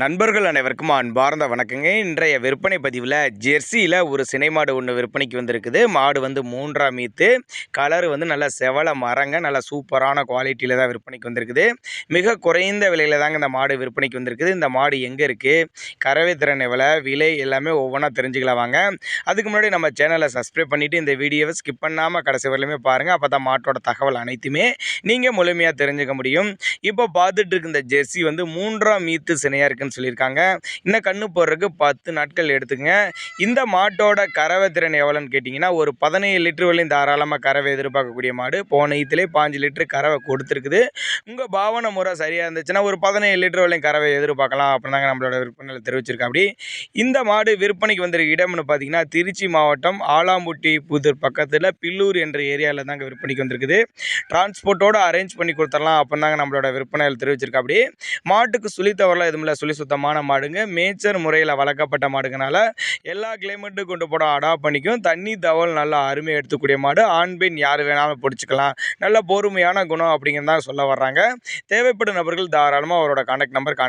நண்பர்கள் அனைவருக்கும் அன்பார்ந்த வணக்கங்க. இன்றைய விற்பனை பதிவில் ஜெர்சியில் ஒரு சினை மாடு ஒன்று விற்பனைக்கு வந்திருக்குது. மாடு வந்து 3ஆம் ஈத்து, கலர் வந்து நல்ல செவல மரங்க, நல்ல சூப்பரான குவாலிட்டியில் தான் விற்பனைக்கு வந்திருக்குது. மிக குறைந்த விலையில் தாங்க இந்த மாடு விற்பனைக்கு வந்திருக்குது. இந்த மாடு எங்கே இருக்குது, கறவை திறன் எவ்வளோ, விலை எல்லாமே ஒவ்வொன்றா தெரிஞ்சுக்கலாம் வாங்க. அதுக்கு முன்னாடி நம்ம சேனலை சப்ஸ்கிரைப் பண்ணிவிட்டு இந்த வீடியோவை ஸ்கிப் பண்ணாமல் கடைசி வரலையுமே பாருங்கள். அப்போ தான் மாட்டோட தகவல் அனைத்துமே நீங்கள் முழுமையாக தெரிஞ்சுக்க முடியும். இப்போ பார்த்துட்டு இருக்க இந்த ஜெர்சி வந்து 3ஆம் ஈத்து சினையாக இருக்குது சொல்லியிருக்காங்க. இன்னும் கண்ணு போடுறதுக்கு 10 நாட்கள் எடுத்துக்கங்க. இந்த மாட்டோட கறவை திறன் எவ்வளோன்னு கேட்டிங்கன்னா, ஒரு 17 லிட்டர் வரையும் தாராளமாக கறவை எதிர்பார்க்கக்கூடிய மாடு. போன ஈத்திலே 5 லிட்டர் கறவை கொடுத்துருக்குது. உங்கள் பாவனை முறை சரியாக இருந்துச்சுன்னா ஒரு 17 லிட்டர் வரையும் கறவை எதிர்பார்க்கலாம் அப்படின்னாங்க நம்மளோட விற்பனையில் தெரிவிச்சிருக்கோம். அப்படி இந்த மாடு விற்பனைக்கு வந்திருக்க இடம்னு பார்த்தீங்கன்னா, திருச்சி மாவட்டம் ஆலாம்பட்டி புதூர் பக்கத்தில் பில்லூர் என்ற ஏரியாவில் தாங்க விற்பனைக்கு வந்திருக்குது. டிரான்ஸ்போர்ட்டோடு அரேஞ்ச் பண்ணி கொடுத்துடலாம் அப்படின்னாங்க நம்மளோட விற்பனையில் தெரிவிச்சிருக்கோம். அப்படி மாட்டுக்கு சுழித்தவரெலாம் எதுவும் இல்லை, சுத்தமான மாடுங்க. மேய்ச்சல் முறையில் வளர்க்கப்பட்ட மாடுங்கனால எல்லா கிளைமேட்டுக்கும் கொண்டு போட அடாப்ட் பண்ணிக்கும். தண்ணி தவல் நல்லா அருமையாக எடுத்துக்கூடிய மாடு. ஆண் பெண் யார் வேணாலும் பிடிச்சிக்கலாம். நல்ல பொறுமையான குணம் அப்படிங்கிறதான் சொல்ல வர்றாங்க. தேவைப்படும் நபர்கள் தாராளமாக அவரோட கான்டாக்ட் நம்பர்